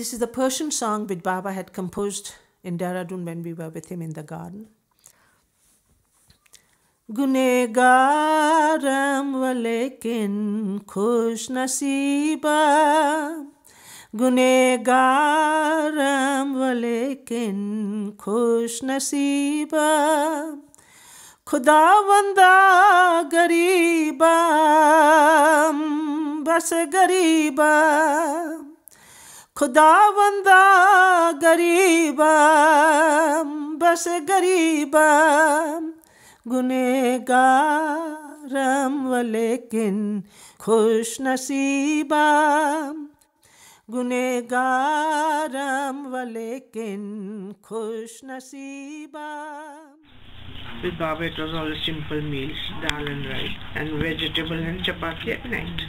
This is the Persian song which Baba had composed in Dehradun when we were with him in the garden. Gunegaram walekin khush nasiba, Gunegaram walekin khush nasiba, Khudawanda garibam bas garibam, Khudawanda garibam bas garibam, Gunegaram walekin khush nasibam, Gunegaram walekin khush nasibam. With Baba it was all simple meals, dal and rice, and vegetable and chapati at night.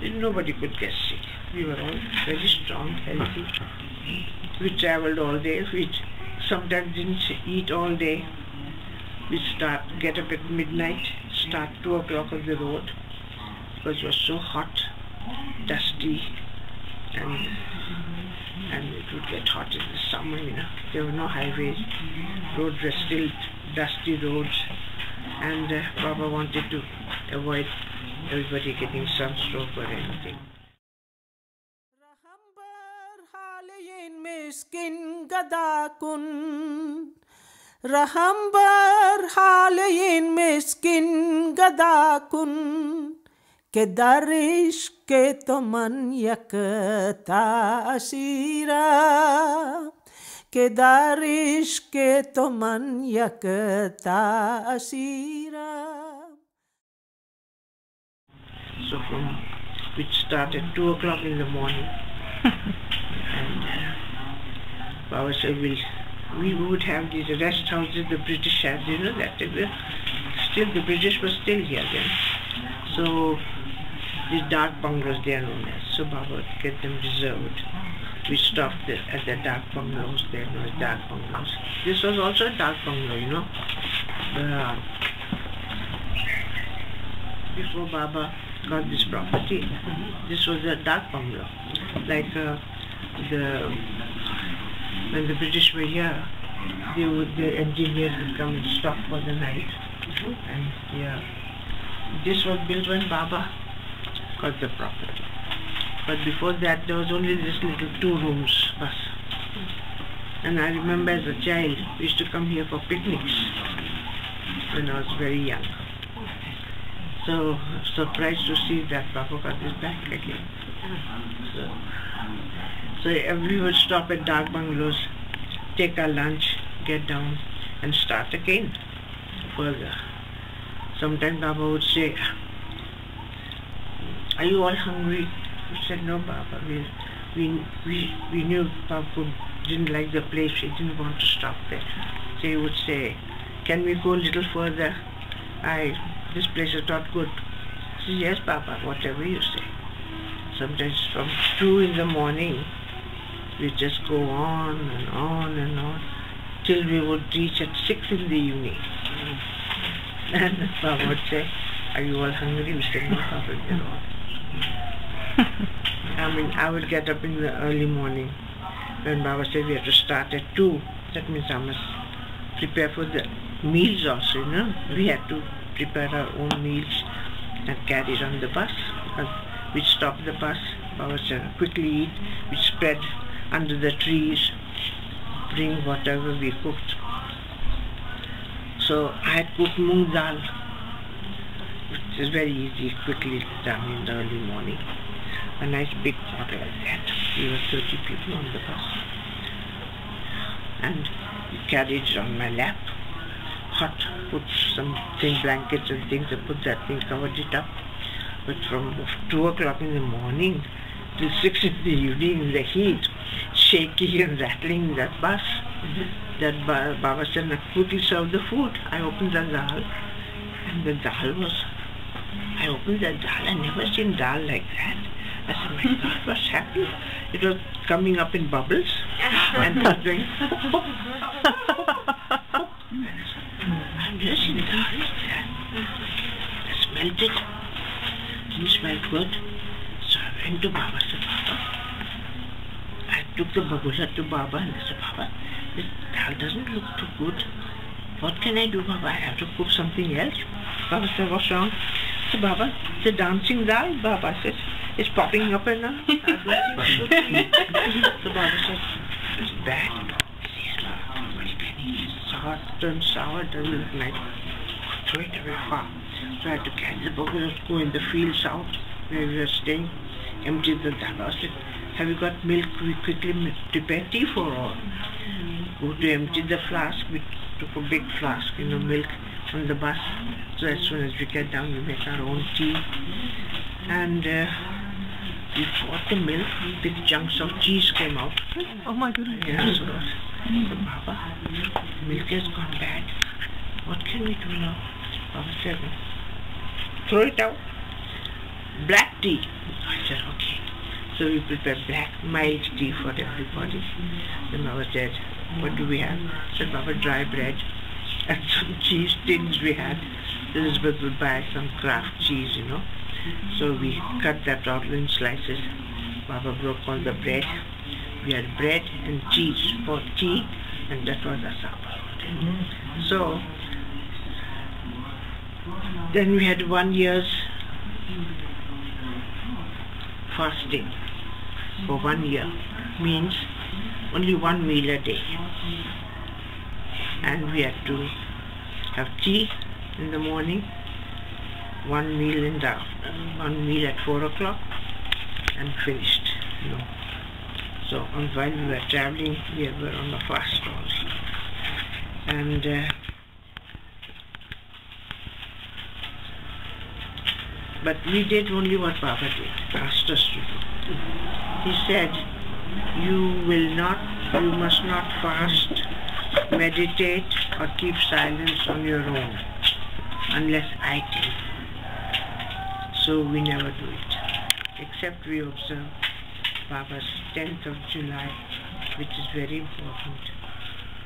Nobody could get sick. We were all very strong, healthy. We travelled all day. We sometimes didn't eat all day. We get up at midnight, start 2 o'clock on the road because it was so hot, dusty, and it would get hot in the summer, you know. There were no highways. Roads were still dusty roads, and Baba wanted to avoid everybody getting sunstroke or anything. Rahambar halayin miskin gadakun, Rahambar halayin miskin gadakun, ke darish ke toman yak taasira, ke darish ke toman yak taasira. So we'd start at 2 o'clock in the morning, and Baba said we would have these rest houses the British had, you know, that still the British were still here then. So these dark bungalows they are known as. So Baba would get them reserved. We stopped at the dark bungalows, they are known as dark bungalows. This was also a dark bungalow, you know. Before Baba got this property, this was a dark bungalow. Like when the British were here, the engineers would come and stop for the night. And yeah, this was built when Baba got the property. But before that, there was only this little 2 rooms bus. And I remember as a child, we used to come here for picnics when I was very young. So surprised to see that Baba got this back again. So we would stop at dark bungalows, take our lunch, get down and start again further. Sometimes Baba would say, "Are you all hungry?" We said, "No, Baba, we knew Baba didn't like the place, he didn't want to stop there." So he would say, "Can we go a little further? This place is not good." I said, "Yes, Baba, whatever you say." Sometimes from 2 in the morning, we just go on and on and on till we would reach at 6 in the evening. And Baba would say, "Are you all hungry?" We said, "No, Baba, we're all." I would get up in the early morning when Baba said we have to start at 2. That means I must prepare for the meals also, you know. We had to prepare our own meals and carry it on the bus. We'd stop the bus, Baba said, quickly eat, we'd spread under the trees, bring whatever we cooked. So I had cooked moong dal, which is very easy, quickly done in the early morning. A nice big pot like that. We were 30 people on the bus. And we carried it on my lap. Hot, put some thin blankets and things and put that thing, covered it up. But from 2 o'clock in the morning till 6 in the evening in the heat, shaky and rattling in that bus, that Baba said, "Now quickly serve the food." I opened the dal, and the dal was, I opened the dal, I never seen dal like that. I said, "My God, what's happening?" It was coming up in bubbles and it was going, I've never seen dal like that. I smelled it. Didn't smell good. So I went to Baba and said, "Baba, I took the bagula to Baba and they said, Baba, this dal doesn't look too good. What can I do, Baba? I have to cook something else. Baba said, what's wrong? So Baba, it's a dancing dal. Baba says, it's popping up and now. So Baba said, it's bad. Sour, turned sour, doesn't look nice. Throw it away far. So I had to catch the bagula, go in the fields out where we were staying, empty the dal. I said, have you got milk? We quickly prepare tea for all. Go to empty the flask. We took a big flask, milk on the bus. So as soon as we get down, we make our own tea. And we bought the milk. Big chunks of cheese came out. Oh my goodness. Yeah, so Baba, milk has gone bad. What can we do now? Baba said, throw it out. Black tea. I said, okay. So we prepared black, mild tea for everybody. Then Baba said, what do we have? I said, Baba, dry bread and some cheese tins we had. Elizabeth would buy some Kraft cheese, So we cut that out in slices. Baba broke all the bread. We had bread and cheese for tea, and that was our supper. So then we had 1 year's fasting for 1 year. Means only one meal a day. And we had to have tea in the morning, one meal in the afternoon, one meal at 4 o'clock, and finished. So while we were traveling, we were on a fast also. And but we did only what Baba did, asked us to do. He said, you must not fast, meditate, or keep silence on your own, unless I tell you. So we never do it, except we observe Baba's 10th of July, which is very important,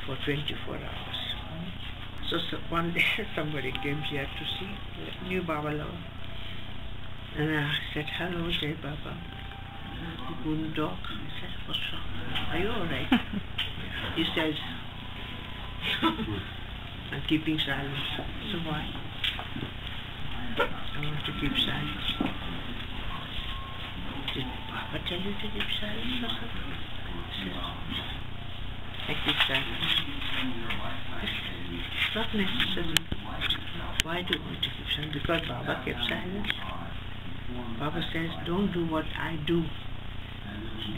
for 24 hours. So one day somebody came here to see, new Baba lover. And I said, hello, Jai Baba. He couldn't talk. I said, what's wrong? Are you alright? He says, I'm keeping silence. So why? I want to keep silence. Did Baba tell you to keep silence or something? He says, I keep silence. It's not necessary. Why do you want to keep silence? Because Baba kept silence. Baba says, don't do what I do.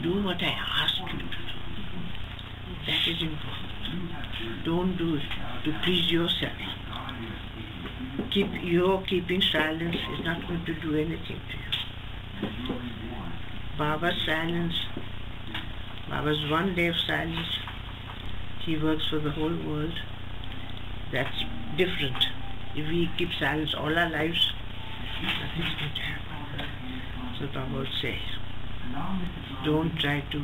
Do what I ask you to do. That is important. Don't do it to please yourself. Keeping silence is not going to do anything to you. Baba's silence, Baba's 1 day of silence, he works for the whole world. That's different. If we keep silence all our lives, nothing's going to happen. So Baba would say, don't try to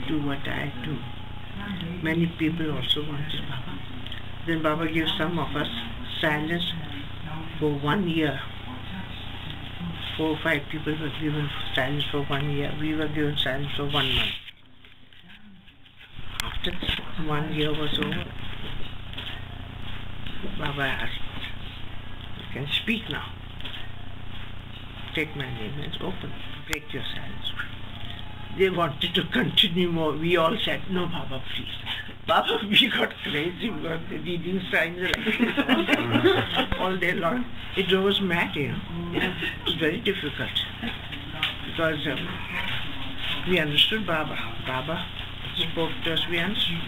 do what I do. Many people also wanted Baba. Then Baba gives some of us silence for 1 year. 4 or 5 people were given silence for 1 year. We were given silence for 1 month. After 1 year was over, Baba asked, you can speak now. Take my name and open, break your silence. They wanted to continue more. We all said, no, Baba, please. Baba, we got crazy. We got reading signs like this all day long. It drove us mad, It was very difficult. Because we understood Baba. Baba spoke to us, we understood.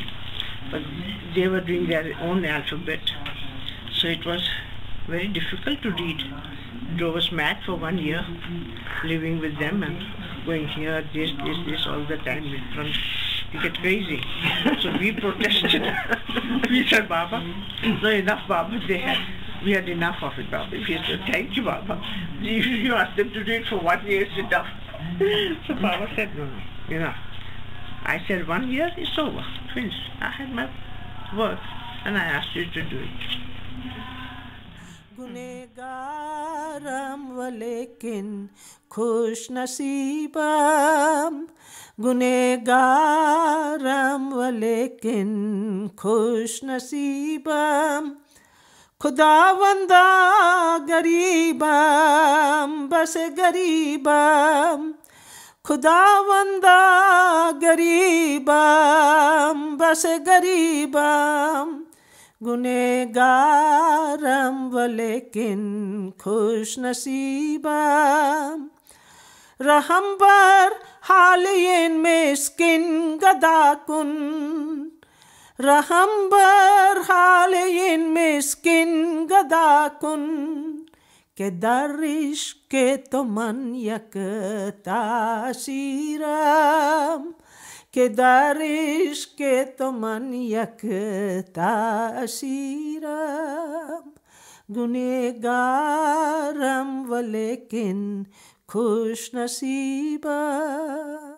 But they were doing their own alphabet. So it was very difficult to read. It drove us mad for 1 year, living with them and going here, this all the time. We get crazy. So we protested. We said, Baba, no, enough, Baba. We had enough of it, Baba. We said, thank you, Baba. You asked them to do it for 1 year, it's enough. So Baba said, no, enough. I said, 1 year, it's over, finished. I had my work and I asked you to do it. गुनेगारम व लेकिन खुश नसीबम, गुनेगारम व लेकिन खुश नसीबम, खुदावंदा गरीबम बस गरीबम, खुदावंदा गरीबम बस गरीबम, गुनेगारम व लेकिन खुश नसीबम, रहमबर हालियन मिस्किन गदाकुन, रहमबर हालियन मिस्किन गदाकुन, के दरिश के तो मन यक तासीरम, के दरिश के तो मन यक तासीरम, गुनेगारम व लेकिन खुश नसीबम।